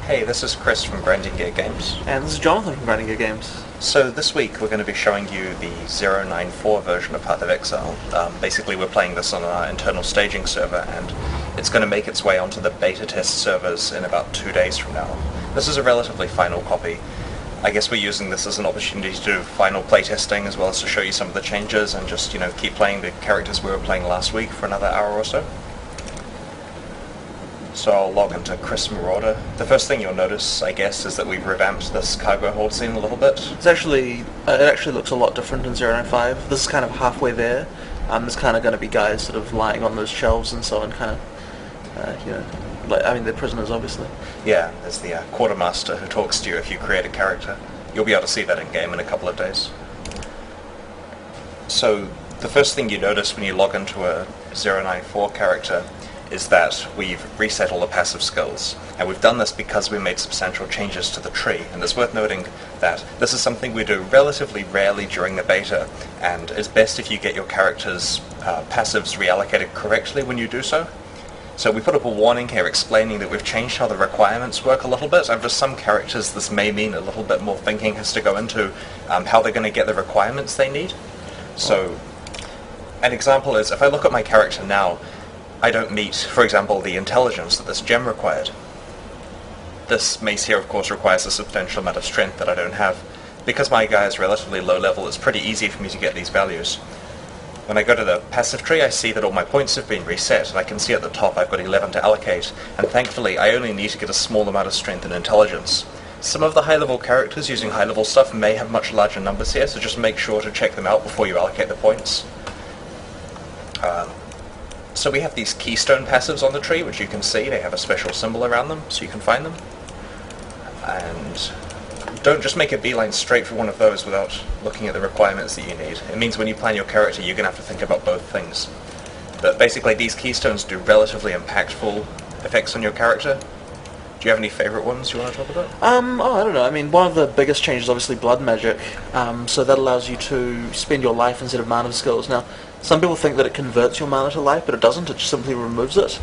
Hey, this is Chris from Grinding Gear Games. And this is Jonathan from Grinding Gear Games. So this week we're going to be showing you the 0.9.4 version of Path of Exile. Basically we're playing this on our internal staging server, and it's going to make its way onto the beta test servers in about 2 days from now. This is a relatively final copy. I guess we're using this as an opportunity to do final playtesting as well as to show you some of the changes and just, keep playing the characters we were playing last week for another hour or so. So I'll log into Chris Marauder. The first thing you'll notice, I guess, is that we've revamped this cargo hold scene a little bit. It actually looks a lot different in 0.9.5. This is kind of halfway there. There's kind of going to be guys sort of lying on those shelves and so on, kind of, they're prisoners, obviously. Yeah, there's the quartermaster who talks to you if you create a character. You'll be able to see that in-game in a couple of days. So the first thing you notice when you log into a 0.9.4 character is that we've reset all the passive skills. And we've done this because we made substantial changes to the tree. And it's worth noting that this is something we do relatively rarely during the beta, and it's best if you get your character's passives reallocated correctly when you do so. So we put up a warning here explaining that we've changed how the requirements work a little bit, and for some characters this may mean a little bit more thinking has to go into how they're going to get the requirements they need. So an example is, if I look at my character now, I don't meet, for example, the intelligence that this gem required. This mace here, of course, requires a substantial amount of strength that I don't have. Because my guy is relatively low level, it's pretty easy for me to get these values. When I go to the passive tree, I see that all my points have been reset, and I can see at the top I've got 11 to allocate, and thankfully I only need to get a small amount of strength and intelligence. Some of the high-level characters using high-level stuff may have much larger numbers here, so just make sure to check them out before you allocate the points. So we have these keystone passives on the tree, which you can see. They have a special symbol around them, so you can find them. And don't just make a beeline straight for one of those without looking at the requirements that you need. It means when you plan your character, you're going to have to think about both things. But basically, these keystones do relatively impactful effects on your character. Do you have any favourite ones you want to talk about? I don't know. I mean, one of the biggest changes is obviously blood magic. So that allows you to spend your life instead of mana skills. Now, some people think that it converts your mana to life, but it doesn't. It just simply removes it.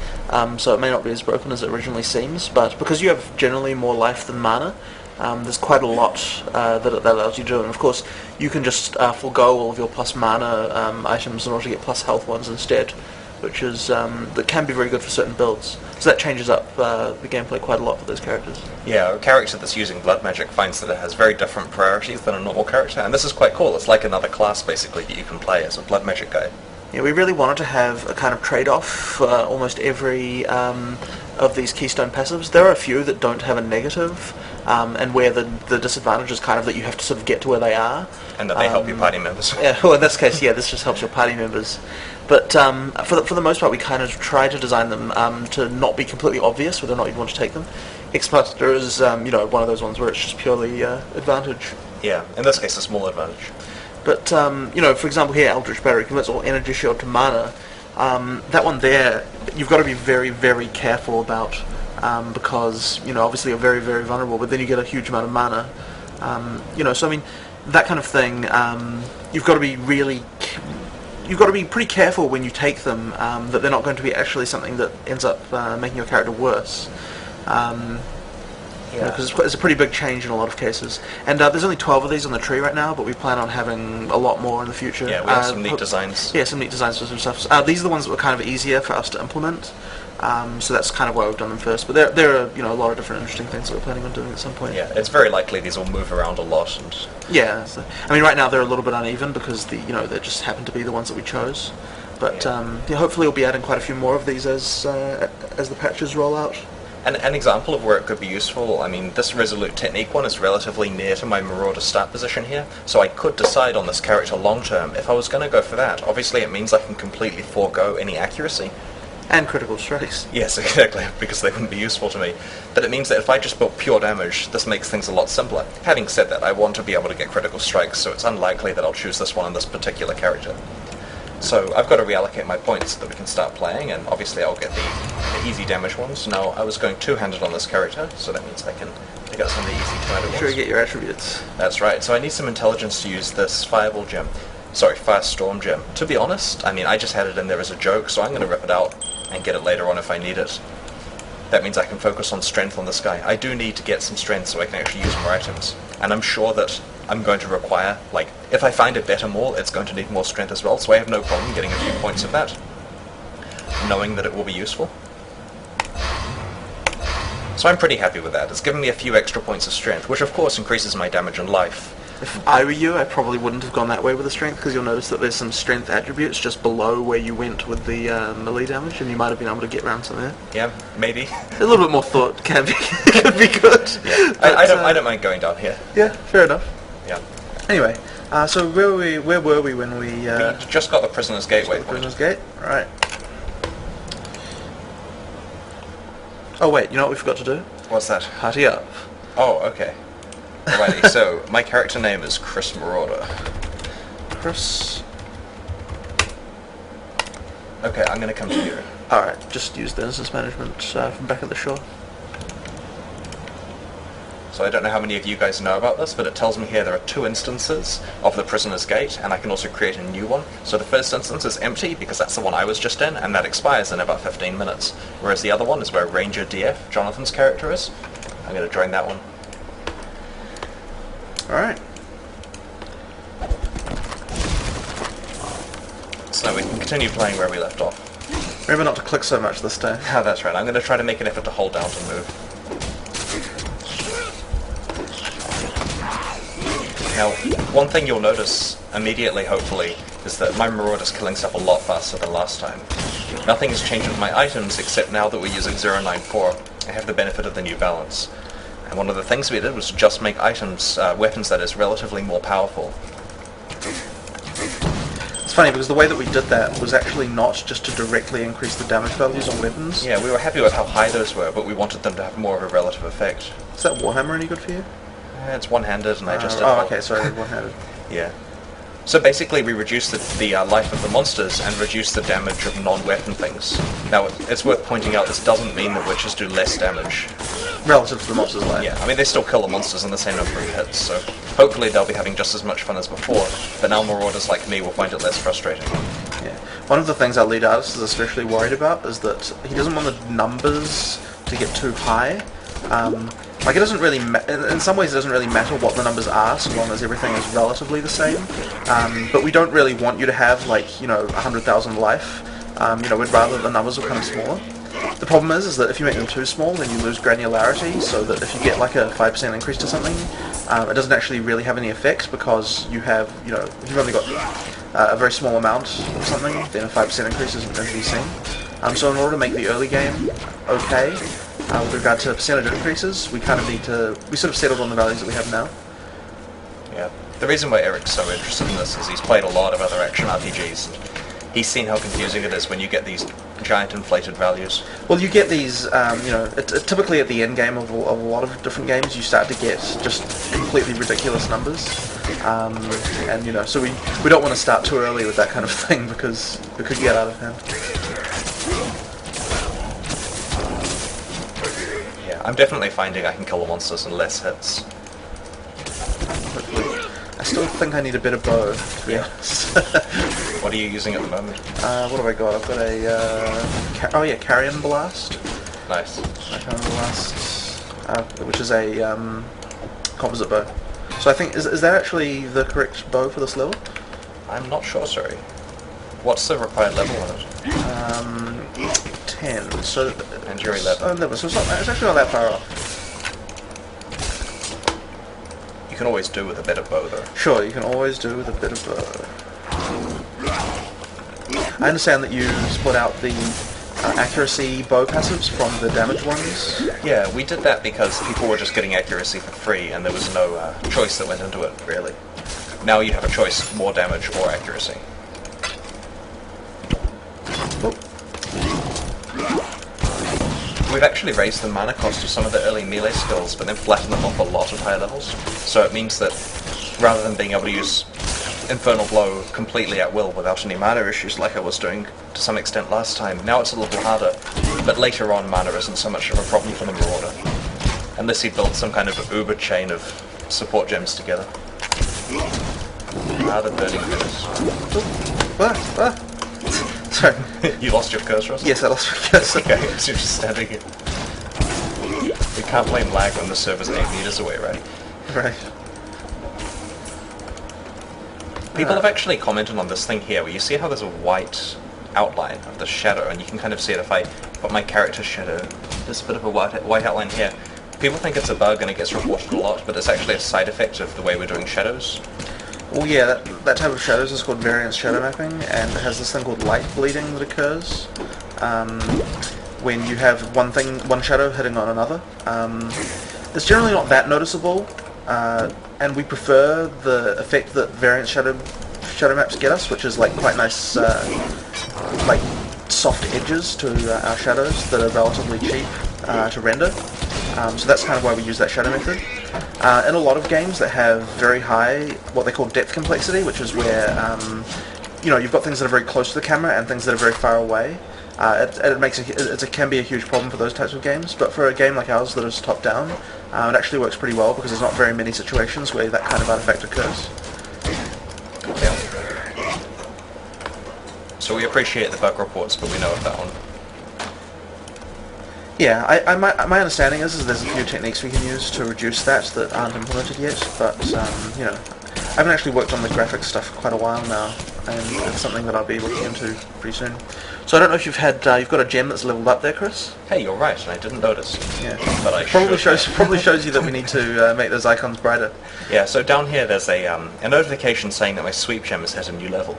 So it may not be as broken as it originally seems. But because you have generally more life than mana, there's quite a lot that allows you to do. And of course, you can just forego all of your plus mana items in order to get plus health ones instead, which is that can be very good for certain builds. So that changes up the gameplay quite a lot for those characters. Yeah, a character that's using blood magic finds that it has very different priorities than a normal character, and this is quite cool. It's like another class, basically, that you can play as a blood magic guy. Yeah, we really wanted to have a kind of trade-off for almost every of these keystone passives. There are a few that don't have a negative, and where the disadvantage is kind of that you have to sort of get to where they are. And that they help your party members. Yeah, well in this case, yeah, this just helps your party members. But for the most part, we kind of try to design them to not be completely obvious whether or not you'd want to take them. X-Buster is one of those ones where it's just purely advantage. Yeah, in this case a small advantage. But, for example here, Eldritch Battery converts all energy shield to mana. That one there, you've got to be very, very careful about, because, obviously you're very, very vulnerable, but then you get a huge amount of mana. So I mean, that kind of thing, you've got to be pretty careful when you take them, that they're not going to be actually something that ends up making your character worse. Because it's a pretty big change in a lot of cases. And there's only 12 of these on the tree right now, but we plan on having a lot more in the future. Yeah, we have some neat designs. Yeah, some neat designs for some stuff. These are the ones that were kind of easier for us to implement, so that's kind of why we've done them first. But there are a lot of different interesting things that we're planning on doing at some point. Yeah, it's very likely these will move around a lot. And yeah, so, I mean right now they're a little bit uneven because they just happen to be the ones that we chose. But hopefully we'll be adding quite a few more of these as the patches roll out. An example of where it could be useful, I mean, this Resolute Technique one is relatively near to my Marauder start position here, so I could decide on this character long term. If I was going to go for that, obviously it means I can completely forego any accuracy. And critical strikes. Yes, exactly, because they wouldn't be useful to me. But it means that if I just built pure damage, this makes things a lot simpler. Having said that, I want to be able to get critical strikes, so it's unlikely that I'll choose this one on this particular character. So I've got to reallocate my points so that we can start playing, and obviously I'll get the easy damage ones. Now, I was going two-handed on this character, so that means I can pick up some of the easy two-handed ones. Sure you get your attributes. That's right, so I need some intelligence to use this Fireball gem. Sorry, Firestorm gem. To be honest, I mean, I just had it in there as a joke, so I'm going to rip it out and get it later on if I need it. that means I can focus on strength on this guy. I do need to get some strength so I can actually use more items. And I'm sure that I'm going to require, like, if I find a better maul, it's going to need more strength as well, so I have no problem getting a few points of that, knowing that it will be useful. So I'm pretty happy with that. It's given me a few extra points of strength, which of course increases my damage and life. If I were you, I probably wouldn't have gone that way with the strength, because you'll notice that there's some strength attributes just below where you went with the melee damage, and you might have been able to get around some there. Yeah, maybe. A little bit more thought could be good. Yeah, But, I don't mind going down here. Yeah, fair enough. Yeah. Anyway, so where were we when we... We just got the Prisoner's Gateway. Prisoner's Gate? Right. Oh wait, you know what we forgot to do? What's that? Party up. Oh, okay. Alrighty, so my character name is Chris Marauder. Chris... Okay, I'm gonna come to you. Alright, just use the instance management from back at the shore. So I don't know how many of you guys know about this, but it tells me here there are 2 instances of the Prisoner's Gate, and I can also create a new one. So the first instance is empty, because that's the one I was just in, and that expires in about 15 minutes. Whereas the other one is where Ranger DF, Jonathan's character, is. I'm going to join that one. Alright. So we can continue playing where we left off. Remember not to click so much this time. Ah, that's right. I'm going to try to make an effort to hold down to move. Now, one thing you'll notice immediately, hopefully, is that my Marauder's killing stuff a lot faster than last time. Nothing has changed with my items, except now that we're using 0.9.4, I have the benefit of the new balance. And one of the things we did was just make items, weapons that is relatively more powerful. It's funny, because the way that we did that was actually not just to directly increase the damage values on weapons. Yeah, we were happy with how high those were, but we wanted them to have more of a relative effect. Is that Warhammer any good for you? It's one-handed, and I just did okay, sorry, one-handed. Yeah. So basically we reduce the life of the monsters and reduce the damage of non-weapon things. Now, it's worth pointing out this doesn't mean that witches do less damage. Relative to the monster's life. Yeah, I mean, they still kill the monsters in the same number of hits, so hopefully they'll be having just as much fun as before, but now Marauders like me will find it less frustrating. Yeah. One of the things our lead artist is especially worried about is that he doesn't want the numbers to get too high. Like, it doesn't really in some ways it doesn't really matter what the numbers are, so long as everything is relatively the same. But we don't really want you to have, like, 100,000 life. We'd rather the numbers were kind of smaller. The problem is that if you make them too small, then you lose granularity, so that if you get like a 5% increase to something, it doesn't actually really have any effect, because you have, if you've only got a very small amount of something, then a 5% increase isn't going to be seen. So in order to make the early game okay, with regard to percentage increases, we kind of need to, we sort of settled on the values that we have now. Yeah. The reason why Eric's so interested in this is he's played a lot of other action RPGs, and he's seen how confusing it is when you get these giant inflated values. Well, you get these, typically at the end game of a lot of different games, you start to get just completely ridiculous numbers. So we don't want to start too early with that kind of thing, because we could get out of hand. Yeah, I'm definitely finding I can kill the monsters in less hits. Hopefully. I still think I need a better bow, to be honest. What are you using at the moment? What have I got? I've got a Carrion Blast. Nice. Carrion Blast, which is a composite bow. So I think, is that actually the correct bow for this level? I'm not sure, sorry. What's the required level on it? 10. So and you're 11. 11. So it's actually not that far off. You can always do with a better bow, though. Sure, you can always do with a better bow. I understand that you split out the accuracy bow passives from the damage ones. Yeah, we did that because people were just getting accuracy for free, and there was no choice that went into it, really. Now you have a choice: more damage or accuracy. Oh. We've actually raised the mana cost of some of the early melee skills, but then flattened them off a lot at higher levels. So it means that rather than being able to use Infernal Blow completely at will without any mana issues like I was doing to some extent last time, now it's a little harder, but later on mana isn't so much of a problem for the Marauder. Unless he built some kind of uber chain of support gems together. Ah, the burning menace. Sorry. You lost your cursor? Yes, I lost my cursor. Okay, so you're just standing here. can't blame lag when the server's 8 meters away, right? Right. People have actually commented on this thing here, where you see how there's a white outline of the shadow, and you can kind of see it if I put my character shadow, there's a bit of a white outline here. People think it's a bug and it gets reported a lot, but it's actually a side effect of the way we're doing shadows. Well, yeah, that type of shadows is called variance shadow mapping, and it has this thing called light bleeding that occurs when you have one shadow hitting on another. It's generally not that noticeable, and we prefer the effect that variance shadow maps get us, which is like quite nice, like soft edges to our shadows that are relatively cheap to render. So that's kind of why we use that shadow method. In a lot of games that have very high, what they call depth complexity, which is where you've got things that are very close to the camera and things that are very far away. It can be a huge problem for those types of games, but for a game like ours that is top down, it actually works pretty well because there's not very many situations where that kind of artifact occurs. Yeah. So we appreciate the bug reports, but we know of that one. Yeah, my understanding is there's a few techniques we can use to reduce that aren't implemented yet, but I haven't actually worked on the graphics stuff for quite a while now, and it's something that I'll be looking into pretty soon. So I don't know if you've got a gem that's leveled up there, Chris? Hey, you're right, and I didn't notice. Yeah, but I probably shows you that we need to make those icons brighter. Yeah, so down here there's a notification saying that my sweep gem has hit a new level.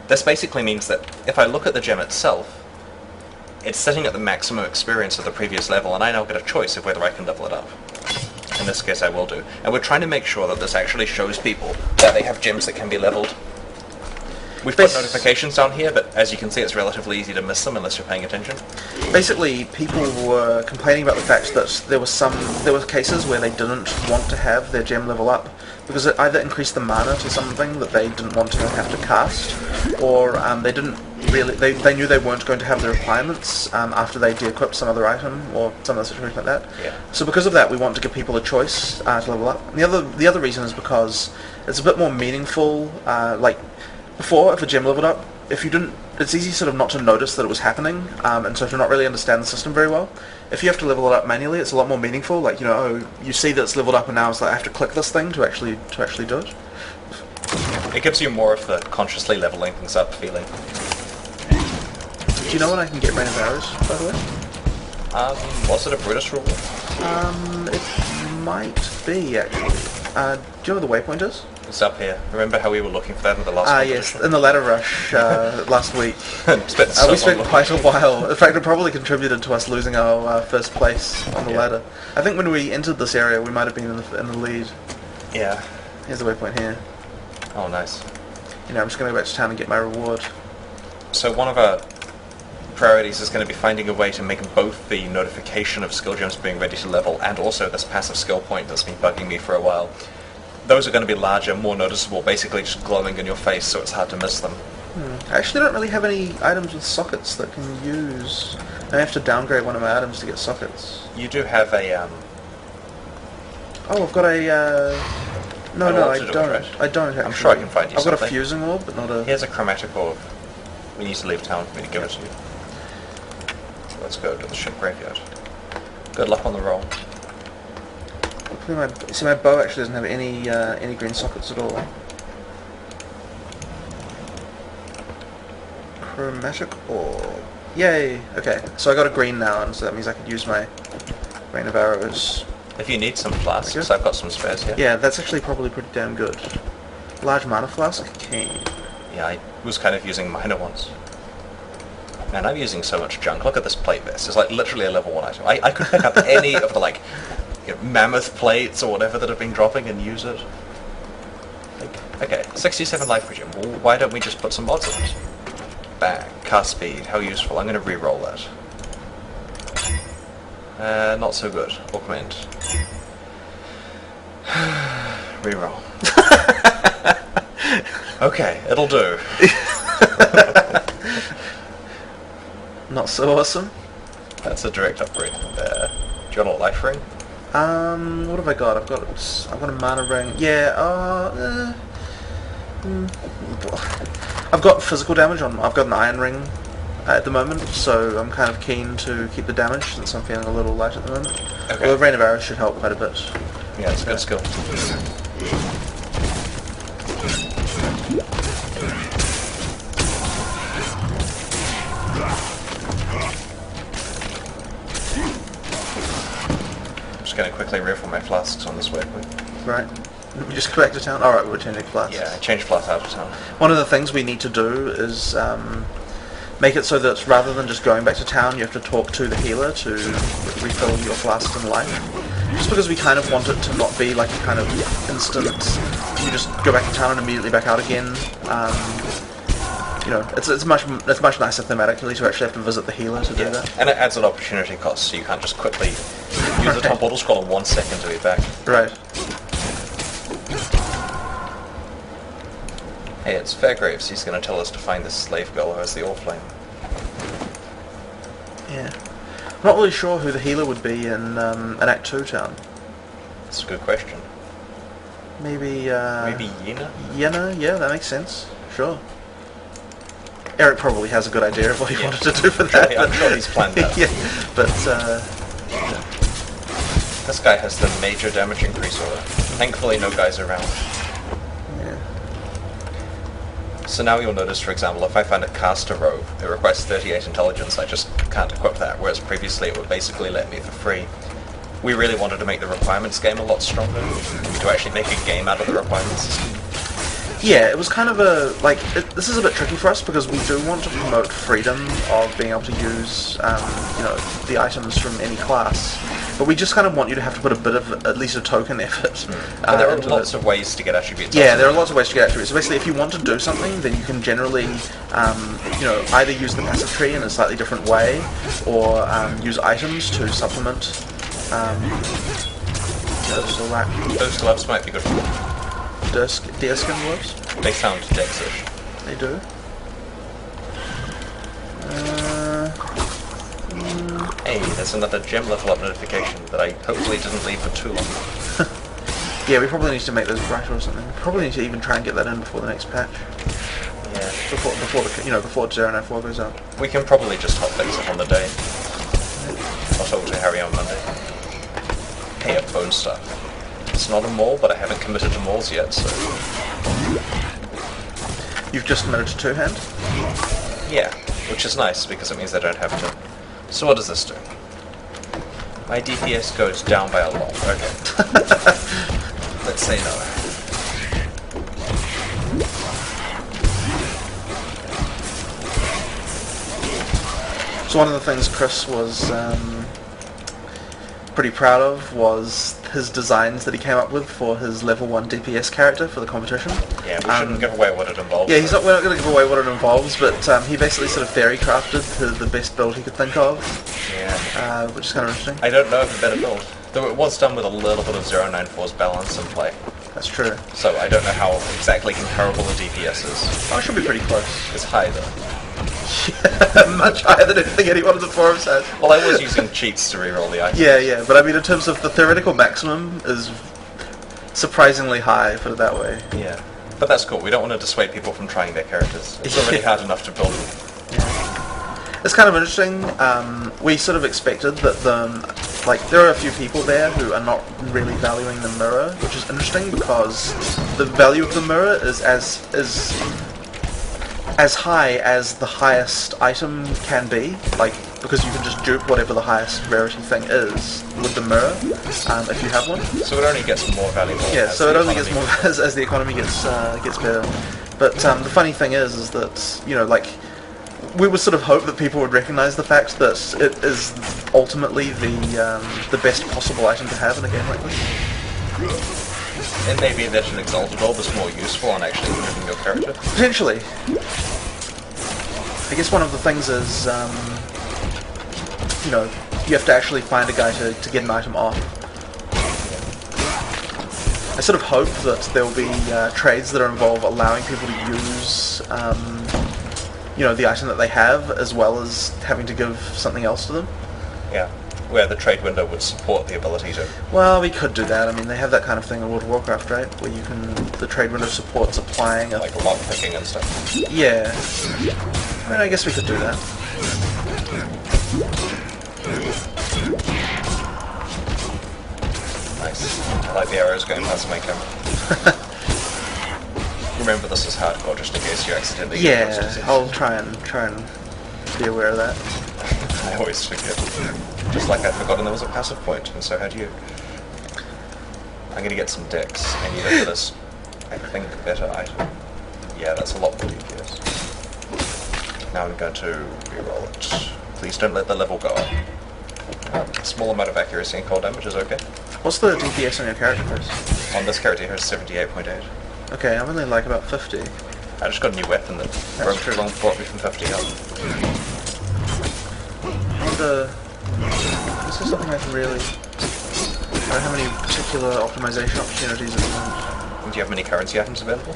This basically means that if I look at the gem itself, it's setting at the maximum experience of the previous level, and I now get a choice of whether I can level it up. In this case I will do. And we're trying to make sure that this actually shows people that they have gems that can be leveled. We've put notifications down here, but as you can see it's relatively easy to miss them unless you're paying attention. Basically, people were complaining about the fact that there were cases where they didn't want to have their gem level up, because it either increased the mana to something that they didn't want to have to cast, or they knew they weren't going to have the requirements after they de-equipped some other item or some other situation like that. Yeah. So because of that, we want to give people a choice to level up. And the other reason is because it's a bit more meaningful. Like before, if a gem leveled up, it's easy sort of not to notice that it was happening, and so to not really understand the system very well. If you have to level it up manually, it's a lot more meaningful. Like you see that it's leveled up, and now it's like I have to click this thing to actually do it. It gives you more of the consciously leveling things up feeling. Do you know when I can get Rain of Arrows, by the way? Was it a Brutus rule? It might be, actually. Do you know where the waypoint is? It's up here. Remember how we were looking for that in the last competition? Yes, in the ladder rush last week. We spent quite a while. In fact, it probably contributed to us losing our first place on the ladder. I think when we entered this area, we might have been in the lead. Yeah. Here's the waypoint here. Oh, nice. I'm just going to go back to town and get my reward. So one of our priorities is going to be finding a way to make both the notification of skill gems being ready to level and also this passive skill point that's been bugging me for a while. Those are going to be larger, more noticeable, basically just glowing in your face so it's hard to miss them. I actually don't really have any items with sockets that can use. I have to downgrade one of my items to get sockets. You do have a Oh, I've got a No, I don't. Right? I don't actually. I'm sure I can find you something. I've got a fusing orb, but not a... Here's a chromatic orb. We need to leave town for me to give it to you. Let's go to the ship graveyard. Good luck on the roll. See, my bow actually doesn't have any green sockets at all. Chromatic orb. Yay! Okay, so I got a green now, and so that means I could use my Rain of Arrows. If you need some flasks, I've got some spares here. Yeah, that's actually probably pretty damn good. Large mana flask? Keen. Yeah, I was kind of using minor ones. Man, I'm using so much junk. Look at this plate vest. It's like literally a level 1 item. I could pick up any of the mammoth plates or whatever that have been dropping and use it. Okay, 67 life regen. Well, why don't we just put some mods in it? Bang. Cast speed. How useful. I'm going to re-roll that. Not so good. Augment. Reroll. Okay, it'll do. Not so awesome. That's a direct upgrade there. Do you want a life ring? What have I got? I've got a mana ring. Yeah. I've got physical damage on. I've got an iron ring at the moment, so I'm kind of keen to keep the damage since I'm feeling a little light at the moment. Okay. Well, Rain of Arrows should help quite a bit. Yeah, it's a good skill. I'm just going to quickly refill my flasks on this waypoint. Right. We just go back to town? Alright, we're changing flasks. Yeah, I changed flasks out of town. One of the things we need to do is make it so that rather than just going back to town, you have to talk to the healer to refill your flask and life. Just because we kind of want it to not be like a kind of instant, you just go back to town and immediately back out again. You know, it's much nicer thematically to actually have to visit the healer to do that. And it adds an opportunity cost, so you can't just quickly use the top bottle scroll in 1 second to be back. Right. Hey, it's Fairgraves. He's going to tell us to find this slave girl who has the Orflame. Yeah. I'm not really sure who the healer would be in Act 2 town. That's a good question. Maybe Maybe Yena? Yena, yeah, that makes sense. Sure. Eric probably has a good idea of what he wanted to do for that. I'm sure he's planned that. Yeah, but This guy has the major damage increase order. Thankfully, no guys around. yeah. So now you'll notice, for example, if I find a caster robe, it requires 38 intelligence. I just can't equip that, whereas previously it would basically let me for free. We really wanted to make the requirements game a lot stronger, to actually make a game out of the requirements system. Yeah, it was kind of a, like, this is a bit tricky for us because we do want to promote freedom of being able to use, you know, the items from any class. But we just kind of want you to have to put a bit of, at least a token effort. But there are lots of ways to get attributes. Yeah, there are lots of ways to get attributes. So basically, if you want to do something, then you can generally, you know, either use the passive tree in a slightly different way, or use items to supplement. Those gloves might be good for them. Deerskin gloves? They sound dexish. They do. Hey, there's another gem level up notification that I hopefully didn't leave for too long. Yeah, we probably need to make those brighter or something. We probably need to even try and get that in before the next patch. Yeah. Before the, you know, before 0.9.4 goes out. We can probably just hotfix it on the day. I'll talk to Harry on Monday. Hey, a bone stuff. It's not a mall, but I haven't committed to malls yet, so... You've just committed to two-hand? Yeah, which is nice, because it means I don't have to... So what does this do? My DPS goes down by a lot. Okay. Let's say no. So one of the things Chris was pretty proud of was his designs that he came up with for his level 1 DPS character for the competition. Yeah, we shouldn't give away what it involves. Yeah, we're not going to give away what it involves, but he basically sort of fairy crafted the best build he could think of. Yeah. Which is kind of interesting. I don't know of a better build. Though it was done with a little bit of 0.9.4's balance in play. That's true. So I don't know how exactly comparable the DPS is. Oh, it should be pretty close. It's high though. Much higher than anything anyone on the forums has. Well, I was using cheats to reroll the items. Yeah, but I mean in terms of the theoretical maximum is surprisingly high, put it that way. Yeah. But that's cool. We don't want to dissuade people from trying their characters. It's already hard enough to build them. Yeah. It's kind of interesting. We sort of expected that there are a few people there who are not really valuing the mirror, which is interesting because the value of the mirror is as high as the highest item can be, like, because you can just dupe whatever the highest rarity thing is with the mirror, if you have one. So it only gets more valuable. Yeah, so it only gets more as the economy gets better. But the funny thing is that, you know, like, we would sort of hope that people would recognise the fact that it is ultimately the best possible item to have in a game like this. It may be that an Exalted Orb is more useful on actually moving your character. Potentially. I guess one of the things is, you know, you have to actually find a guy to get an item off. I sort of hope that there will be trades that involve allowing people to use, you know, the item that they have, as well as having to give something else to them. Yeah. Where the trade window would support the ability to... Well, we could do that. I mean, they have that kind of thing in World of Warcraft, right? Where you can... the trade window supports applying... like lock picking and stuff. Yeah. I mean, I guess we could do that. Nice. I like the arrows going past my camera. Remember, this is hardcore, just in case you accidentally get close to Yeah, it. I'll try and be aware of that. I always forget. Just like I'd forgotten there was a passive point, and so had you. I'm gonna get some decks. I need it for this, I think, better item. Yeah, that's a lot more DPS. Now I'm going to reroll it. Please don't let the level go up. A small amount of accuracy and cold damage is okay. What's the DPS on your character, Chris? On this character here is 78.8. Okay, I'm only like about 50. I just got a new weapon that long brought me from 50 up. This is something I can really... I don't have any particular optimization opportunities at the moment. Do you have many currency items available?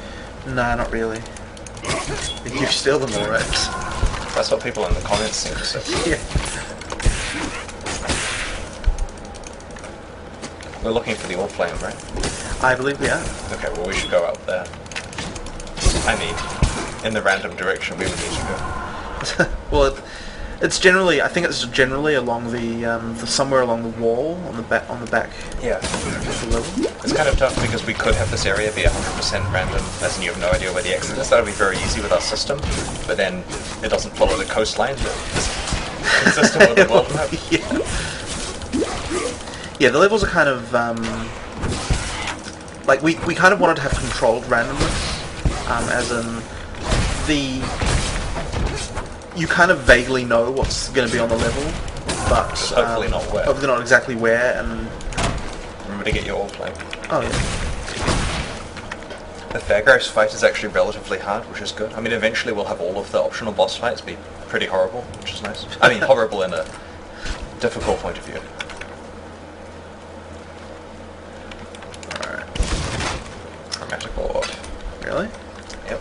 Nah, not really. You steal them all, right? That's what people in the comments seem to say. Yeah. We're looking for the Orb-Flame, right? I believe we are. Okay, well we should go out there. I mean, in the random direction we would need to go. Well, it's generally. I think it's generally along the somewhere along the wall on the back Yeah. of the level. It's kind of tough because we could have this area be 100% random, as in you have no idea where the exit is. That would be very easy with our system, but then it doesn't follow the coastline that is consistent with the world map. Yeah. Yeah, the levels are kind of like we kind of wanted to have controlled randomness, as in you kind of vaguely know what's going to be on the level, but Hopefully not where. Hopefully not exactly where. And Remember to get your Orb-Flame. oh yeah, The Fairgrouse fight is actually relatively hard, which is good. I mean, eventually we'll have all of the optional boss fights be pretty horrible, which is nice. I mean, horrible in a difficult point of view. alright. Chromatic Orb. Really? Yep.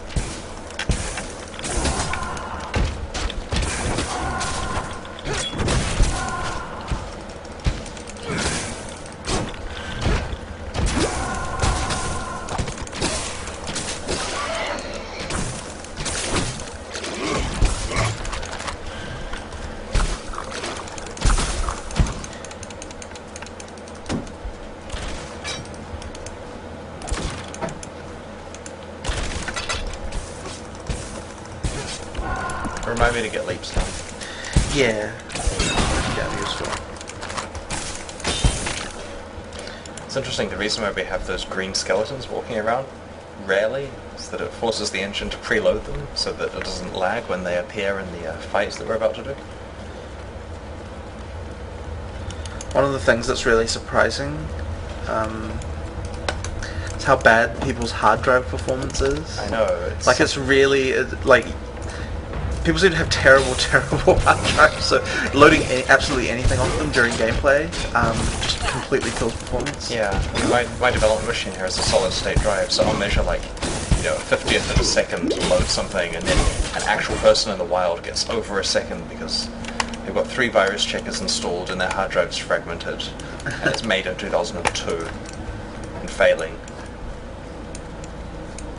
Remind me to get leaps down. Yeah. Yeah, useful. It's interesting, the reason why we have those green skeletons walking around rarely is that it forces the engine to preload them so that it doesn't lag when they appear in the fights that we're about to do. One of the things that's really surprising is how bad people's hard drive performance is. I know, it's... Like, it's really, like, people seem to have terrible hard drives, so loading absolutely anything off them during gameplay just completely kills performance. Yeah, I mean, my development machine here is a solid state drive, so I'll measure like, you know, a 50th of a second to load something, and then an actual person in the wild gets over a second because they've got 3 virus checkers installed and their hard drive's fragmented, and it's made in 2002 and failing.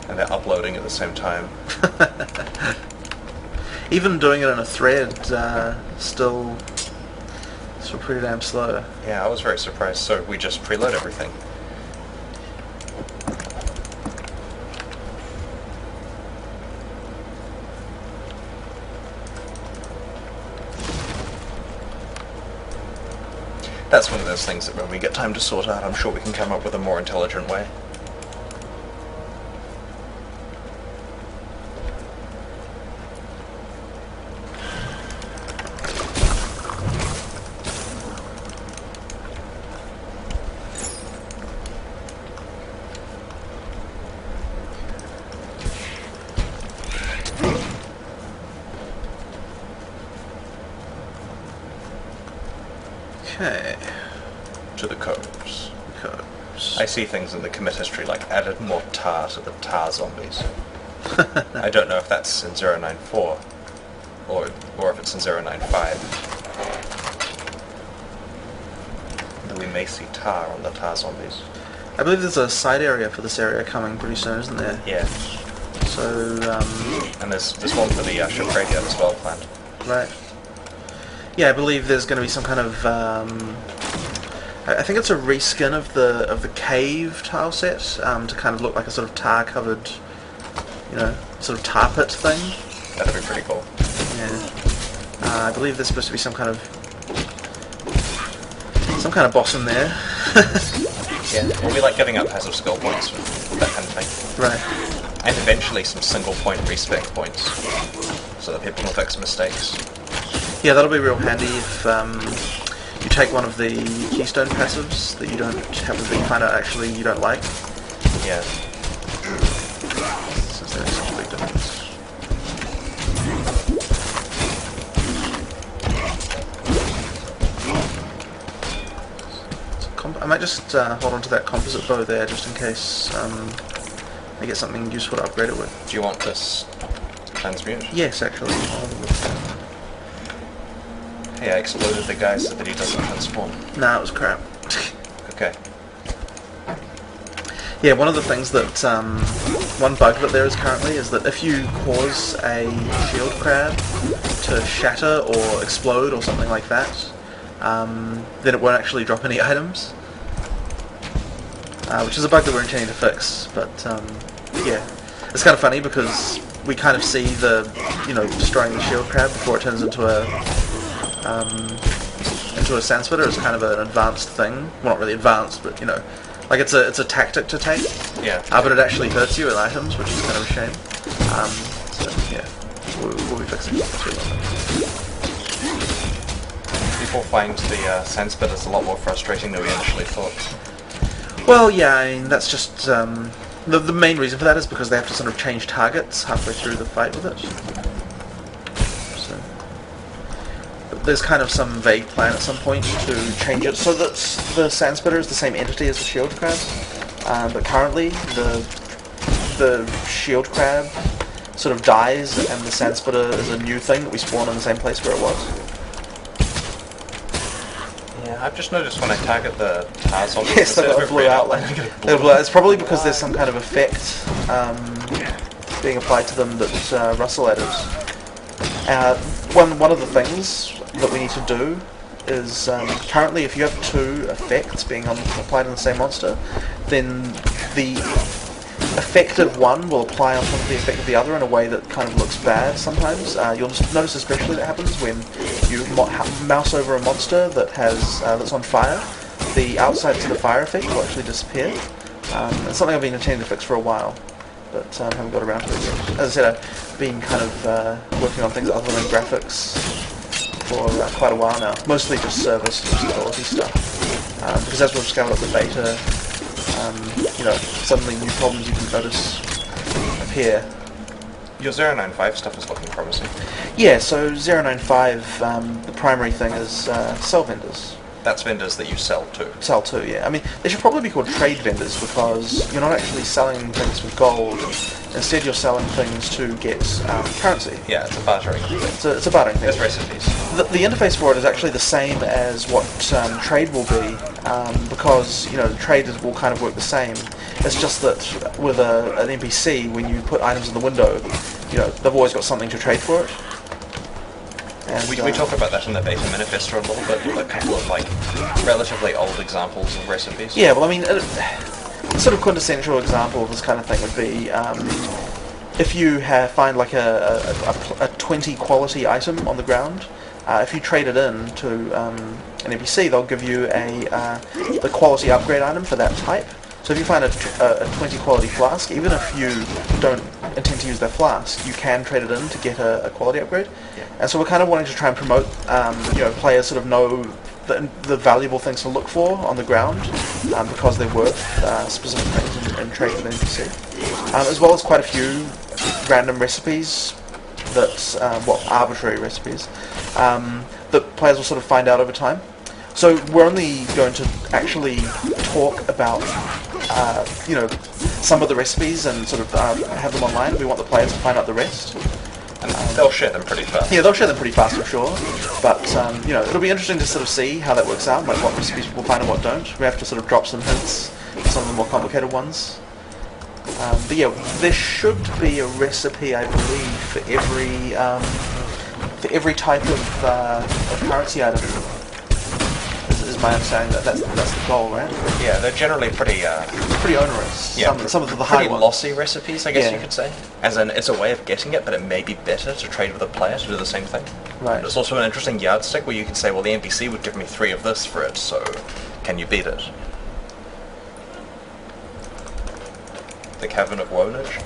And they're uploading at the same time. Even doing it in a thread, still pretty damn slow. Yeah, I was very surprised, so we just preload everything. That's one of those things that when we get time to sort out, I'm sure we can come up with a more intelligent way. Okay. To the codes. Codes. I see things in the commit history like added more tar to the tar zombies. I don't know if that's in 0.9.4 or if it's in 0.9.5. Though we may see tar on the tar zombies. I believe there's a side area for this area coming pretty soon, isn't there? Yeah. So, And there's one for the ship graveyard as well planned. right. Yeah, I believe there's going to be some kind of I think it's a reskin of the cave tile set to kind of look like a sort of tar covered, sort of tar pit thing. That'd be pretty cool. Yeah. I believe there's supposed to be some kind of boss in there. Yeah, we'll be like giving up passive skill points for that kind of thing. Right. And eventually some single point respec points, so that people can fix mistakes. Yeah, that'll be real handy if you take one of the keystone passives that you don't have that you find out actually you don't like. Yeah. Since there is such a big difference. I might just hold on to that composite bow there just in case I get something useful to upgrade it with. Do you want this transmute? Yes, actually. Hey, I exploded the guy so that he doesn't transform. Nah, it was crap. Okay. Yeah, one of the things that, one bug that there is currently is that if you cause a shield crab to shatter or explode or something like that, then it won't actually drop any items. Which is a bug that we're intending to fix, but yeah. It's kind of funny because we kind of see the, destroying the shield crab before it turns into a sand splitter as kind of an advanced thing. Well, not really advanced, but like it's a tactic to take. Yeah. But it actually hurts you with items, which is kind of a shame. So yeah, we'll be fixing it. People find the sand splitters a lot more frustrating than we initially thought. Well, yeah, I mean that's just the main reason for that is because they have to sort of change targets halfway through the fight with it. So there's kind of some vague plan at some point to change it so that the sand splitter is the same entity as the shield crab, but currently the shield crab sort of dies and the sand splitter is a new thing that we spawn in the same place where it was. Yeah, I've just noticed when I target the tar zombies, Yes, they've got a blue outline. It's probably because there's some kind of effect being applied to them that Russell added. One of the things that we need to do is currently if you have two effects being applied on the same monster, then the effect of one will apply on top of the effect of the other in a way that kind of looks bad sometimes. You'll just notice especially that happens when you mouse over a monster that has that's on fire. The outside to the fire effect will actually disappear. It's something I've been intending to fix for a while, but haven't got around to it yet. As I said, I've been kind of working on things other than graphics for quite a while now. Mostly just service and stability stuff. Because as we've scaled up the beta, suddenly new problems you can notice appear. Your 0.9.5 stuff is looking promising. Yeah, so 0.9.5, the primary thing is sell vendors. That's vendors that you sell to. Sell to, yeah. I mean, they should probably be called trade vendors because you're not actually selling things for gold. Instead, you're selling things to get currency. Yeah, it's a bartering thing. It's a bartering thing. There's recipes. The interface for it is actually the same as what trade will be, because trade will kind of work the same. It's just that with an NPC, when you put items in the window, they've always got something to trade for it. And, we talk about that in the beta manifesto a little bit, with a couple of relatively old examples of recipes. Yeah, well, I mean, a sort of quintessential example of this kind of thing would be if you find like a 20 quality item on the ground. If you trade it in to an NPC, they'll give you the quality upgrade item for that type. So if you find a 20 quality flask, even if you don't intend to use that flask, you can trade it in to get a quality upgrade. Yeah. And so we're kind of wanting to try and promote, players sort of know the valuable things to look for on the ground because they're worth specific things in trade with an NPC. As well as quite a few random recipes arbitrary recipes that players will sort of find out over time. So we're only going to actually talk about some of the recipes and sort of have them online. We want the players to find out the rest. And they'll share them pretty fast. Yeah, they'll share them pretty fast, I'm sure. But it'll be interesting to sort of see how that works out, like what recipes we'll find and what don't. We have to sort of drop some hints for some of the more complicated ones. But yeah, there should be a recipe, I believe, for for every type of currency item. Is my understanding that's the goal, right? Yeah, they're generally pretty onerous. yeah, some of the pretty high ones. lossy recipes, I guess Yeah. you could say. As in, it's a way of getting it, but it may be better to trade with a player to do the same thing. Right. And it's also an interesting yardstick where you can say, well, the NPC would give me 3 of this for it, so can you beat it? The Cavern of Wonage.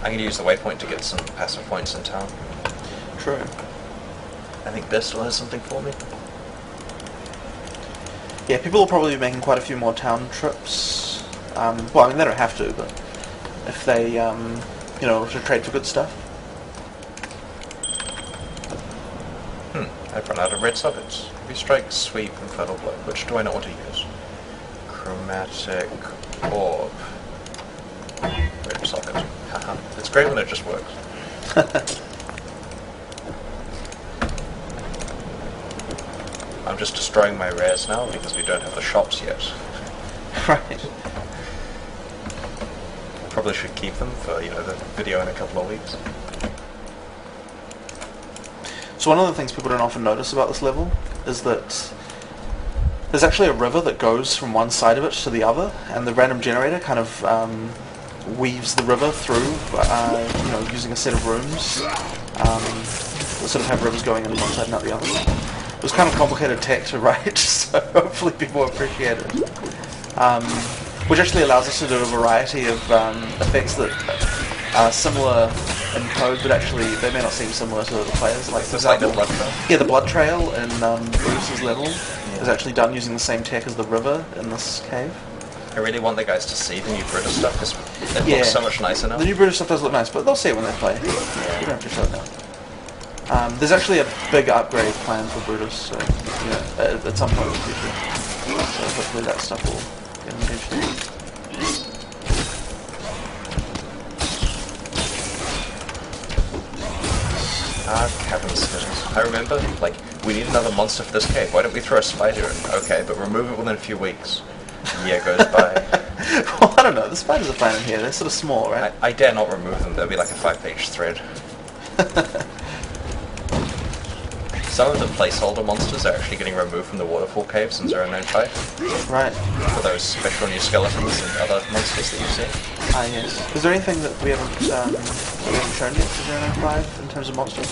I can use the waypoint to get some passive points in town. True. I think Bear still has something for me. Yeah, people will probably be making quite a few more town trips. Well, I mean, they don't have to, but if they, to trade for good stuff. I've run out of red sockets. Restrike, sweep, and fertile blow. Which do I not want to use? Chromatic orb. Red socket. Haha. It's great when it just works. I'm just destroying my rares now because we don't have the shops yet. Right. Probably should keep them for, the video in a couple of weeks. So one of the things people don't often notice about this level is that there's actually a river that goes from one side of it to the other, and the random generator kind of weaves the river through, using a set of rooms that sort of have rivers going in one side and out the other. It was kind of complicated tech to write, so hopefully people appreciate it. Which actually allows us to do a variety of effects that are similar in code, but actually they may not seem similar to the players. Like, for example, the blood trail? Yeah, the blood trail in Bruce's level is actually done using the same tech as the river in this cave. I really want the guys to see the new British stuff because it looks so much nicer now. The new British stuff does look nice, but they'll see it when they play. You don't have to show it now. There's actually a big upgrade planned for Brutus, so at some point in the future. So hopefully that stuff will get eventually. Cavern skittles. I remember, we need another monster for this cave. Why don't we throw a spider in? Okay, but remove it within a few weeks. A year goes by. Well, I don't know. The spiders are fine in here. They're sort of small, right? I dare not remove them. They'll be like a 5-page thread. Some of the placeholder monsters are actually getting removed from the waterfall caves in 0.9.5. Right. For those special new skeletons and other monsters that you see. Ah, yes. Is there anything that we haven't shown yet for 0.9.5 in terms of monsters?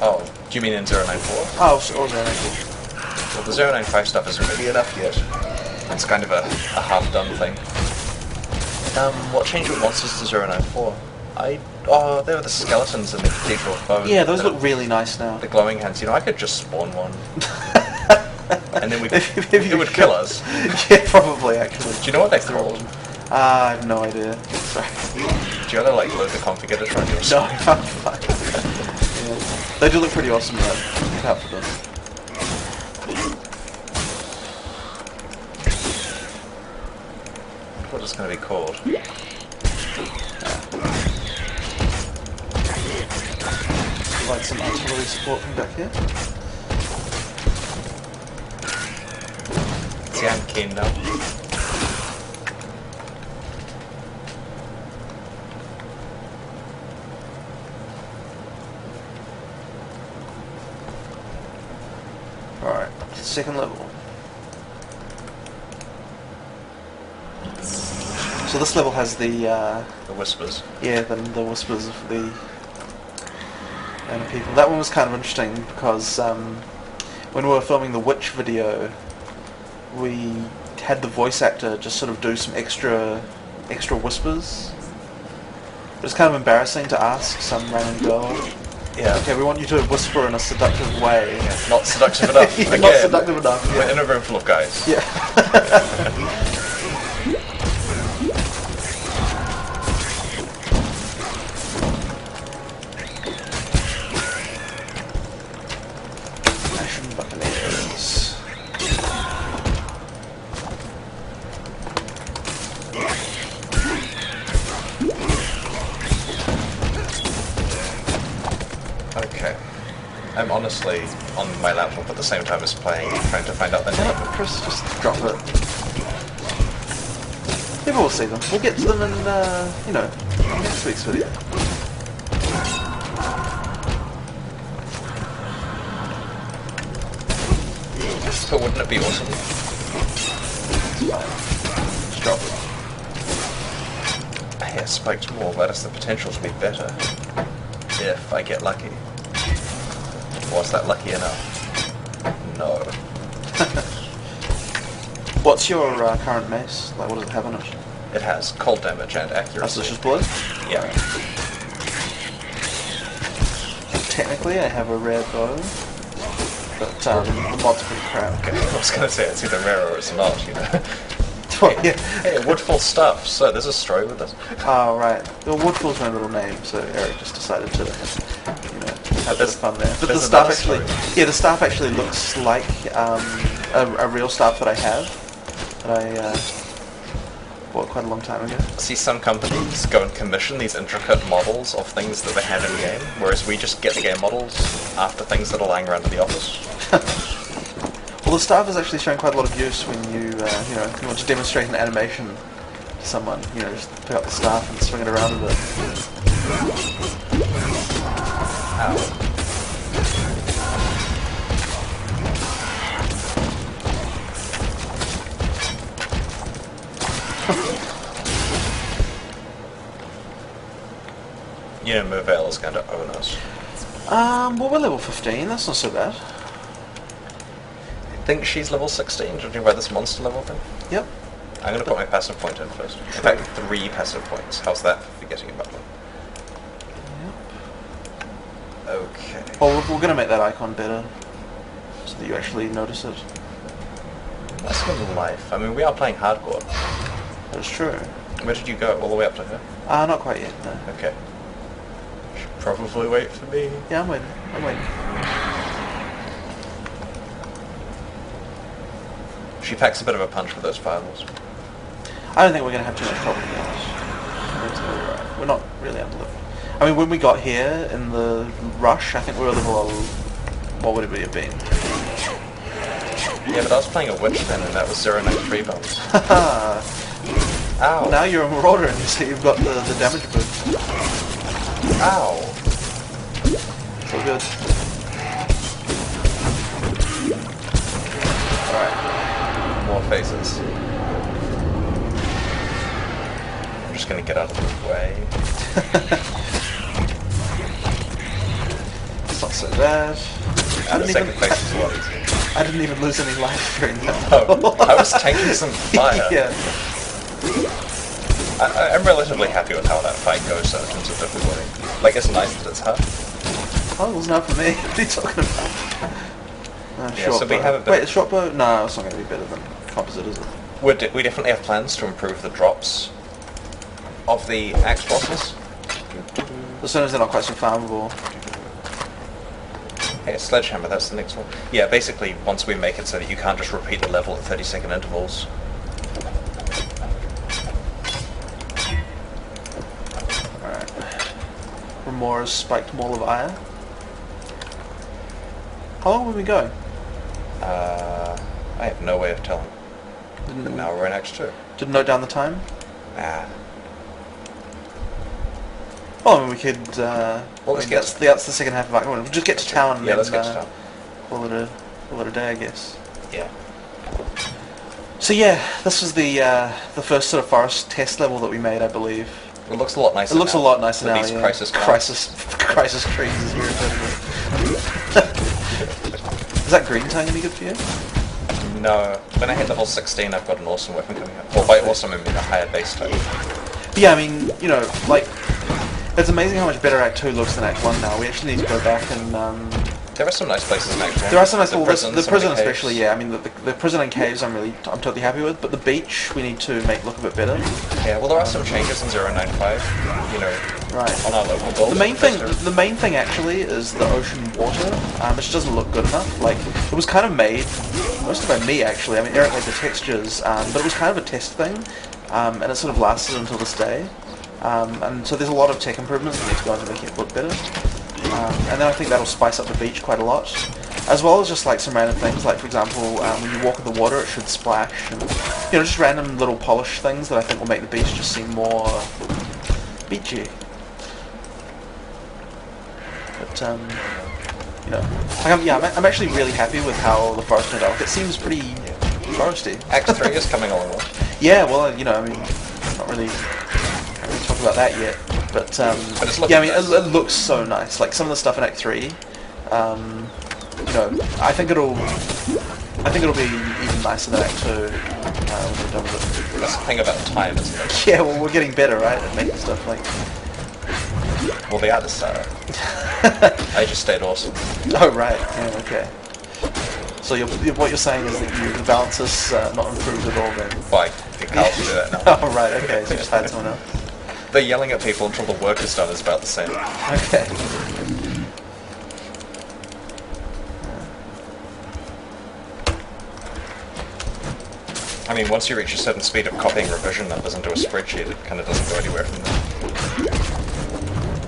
Oh, do you mean in 0.9.4? Oh, or 0.9.4. Well, the 0.9.5 stuff isn't really enough yet. It's kind of a half-done thing. What changed with monsters to 0.9.4? There were the skeletons in the Cathedral of Bone. Yeah, those look really nice now. The glowing hands. I could just spawn one. And then it would kill us. Yeah, probably, actually. Do you know what they're called? I have no idea. Sorry. Do you ever load the config editor on your No, screen? I'm fine. Yeah. They do look pretty awesome, though. Look out for them. What is going to be called? Like some artillery support from back here. See, I'm keen now. Alright, second level. So this level has the whispers. Yeah, the whispers of the people. That one was kind of interesting because when we were filming the Witch video, we had the voice actor just sort of do some extra whispers. It was kind of embarrassing to ask some random girl. Yeah. Okay, we want you to whisper in a seductive way. Yeah, not seductive enough. Yeah, Again, not seductive enough. we're Yeah. in a room full of guys. Yeah. Buccaneers. Okay. I'm honestly on my laptop at the same time as playing, trying to find out the name. Chris, just drop it. People will see them. We'll get to them in, next week's video. But wouldn't it be awesome? Just drop it. Hey, I spiked more, but has the potential to be better. If I get lucky. Was that lucky enough? No. What's your current mace? Like, what does it have on it? It has cold damage and accuracy. That's just blood? Yeah. Technically, I have a rare bow, but the mod's pretty crap. Okay, I was going to say it's either rare or it's not, you know. Well, yeah. Hey, Woodfall stuff. So there's a story with this. Oh, right. Well, Woodfall's my middle name, so Eric just decided to, you know, have a bit of fun there. But the staff actually, the staff actually looks like a real staff that I have, that I bought quite a long time ago. See, some companies go and commission these intricate models of things that they have in game, whereas we just get the game models after things that are lying around in the office. Well, the staff is actually showing quite a lot of use when you, you know, you want to demonstrate an animation to someone. You know, just pick up the staff and swing it around a bit. Ow. You know, Mervale is going to own us. Well, we're level 15. That's not so bad. I think she's level 16, judging by this monster level thing. Yep. I'm going to put my passive point in first. In fact, 3 passive points. How's that for forgetting about them? Yep. Okay. Well, we're going to make that icon better, so that you actually notice it. That's a little life. I mean, we are playing hardcore. That's true. Where did you go? All the way up to her? Not quite yet, no. Okay. Should probably wait for me. Yeah, I'm waiting. I'm waiting. She packs a bit of a punch with those fireballs. I don't think we're going to have too much trouble, to be honest. Right. We're not really under level. I mean, when we got here in the rush, I think we were level... What would it have been? Yeah, but I was playing a witch then, and that was 0.9.3 bombs. Haha! Ow! Now you're a marauder, and so you've got the damage boost. Ow! So good. Alright. More phases. I'm just gonna get out of the way. It's not so bad. The second phase is a lot easier. I didn't even lose any life during that. Oh, I was taking some fire. Yeah. I'm relatively happy with how that fight goes, though, in terms of difficulty. Like, it's nice that it's hard. Oh, it was not for me. What are you talking about? Yeah, so we have a bit... Wait, a short bow? No, it's not going to be better than composite, is it? We definitely have plans to improve the drops of the axe bosses. As soon as they're not quite so farmable. Hey, sledgehammer, that's the next one. Yeah, basically, once we make it so that you can't just repeat the level at 30-second intervals. Alright. Remora's spiked Maul of Ire. How long have we been going? I have no way of telling. But now we're in Act 2. Didn't note down the time? Nah. Well, I mean, we could... Well, let's get... That's the second half of Act 1. We'll just get to town and yeah, then, let's get to town. Call it a day, I guess. Yeah. So yeah, this was the first sort of forest test level that we made, I believe. It looks a lot nicer It looks now. a lot nicer now, These yeah. crisis trees is irritating. Is that green tang any good for you? No. When I hit level 16, I've got an awesome weapon coming up. Well, by awesome, I mean a higher base type. But yeah, I mean, you know, like, it's amazing how much better Act 2 looks than Act 1 now. We actually need to go back and... There are some nice places in Act 1. There are some nice... The prison especially, yeah. I mean, the prison and caves I'm totally happy with, but the beach we need to make look a bit better. Yeah, well, there are some changes in 0.9.5, you know, right. on our local build. The main thing actually is the ocean water, which doesn't look good enough. Like, it was kind of made, mostly by me actually. I mean, Eric made the textures, but it was kind of a test thing, and it sort of lasted until this day. And so there's a lot of tech improvements that need to go into making it look better. And then I think that'll spice up the beach quite a lot. As well as just like some random things, like for example, when you walk in the water it should splash, and you know, just random little polish things that I think will make the beach just seem more beachy. But you know, I'm actually really happy with how the forest turned out. It seems pretty foresty. Act 3 is coming along well. Yeah, well, you know, I mean, can't really talk about that yet, but it's yeah, I mean, it looks so nice. Like some of the stuff in Act 3, you know, I think it'll be even nicer than Act 2 when we're done with it. That's the thing about time, isn't it? Yeah, well, we're getting better, right, at making stuff like. Well, the artists are. They just stayed awesome. Oh right, yeah, okay. So what you're saying is that the balance is not improved at all then? Why? You can't do that now. Oh right, okay, so you just hired someone else. They're yelling at people until the work is done is about the same. Okay. I mean, once you reach a certain speed of copying revision numbers into a spreadsheet, it kind of doesn't go anywhere from there.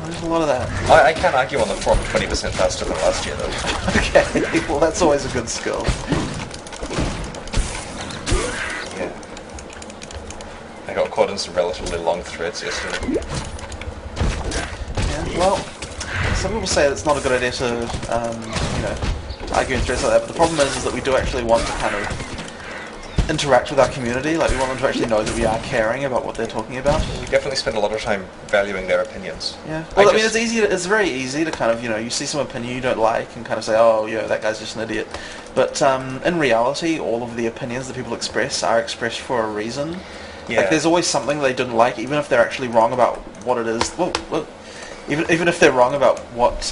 There's a lot of that. I can't argue on the front 20% faster than last year, though. Okay, well that's always a good skill. Yeah. I got caught in some relatively long threads yesterday. Yeah, well, some people say it's not a good idea to, you know, argue in threads like that, but the problem is that we do actually want to kind of interact with our community. Like we want them to actually know that we are caring about what they're talking about. We definitely spend a lot of time valuing their opinions. Yeah. Well, I mean, it's very easy to kind of, you know, you see some opinion you don't like and kind of say, oh, yeah, that guy's just an idiot. But in reality, all of the opinions that people express are expressed for a reason. Yeah. Like there's always something they didn't like, even if they're actually wrong about what it is. Well, even if they're wrong about what,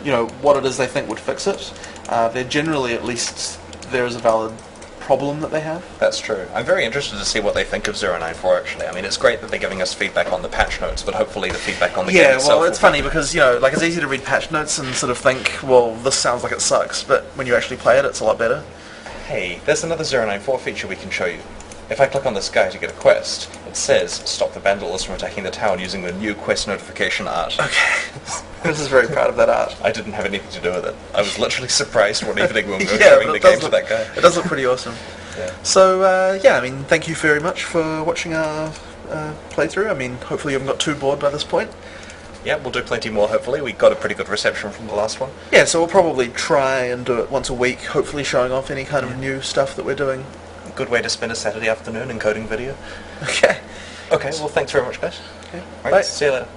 you know, what it is they think would fix it, they're generally, at least, there is a valid problem that they have. That's true. I'm very interested to see what they think of 0.9.4 actually. I mean, it's great that they're giving us feedback on the patch notes, but hopefully the feedback on the game itself. Yeah, well, it's funny because, you know, like it's easy to read patch notes and sort of think, well, this sounds like it sucks, but when you actually play it, it's a lot better. Hey, there's another 0.9.4 feature we can show you. If I click on this guy to get a quest, it says stop the vandals from attacking the town using the new quest notification art. Okay. I was very proud of that art. I didn't have anything to do with it. I was literally surprised one evening when we were Yeah, showing the game to that guy. It does look pretty awesome. Yeah. So, yeah, I mean, thank you very much for watching our playthrough. I mean, hopefully you haven't got too bored by this point. Yeah, we'll do plenty more hopefully. We got a pretty good reception from the last one. Yeah, so we'll probably try and do it once a week, hopefully showing off any kind of new stuff that we're doing. Good way to spend a Saturday afternoon encoding video. Okay. Okay, well thanks very much guys. Okay. Right, Bye. see you later.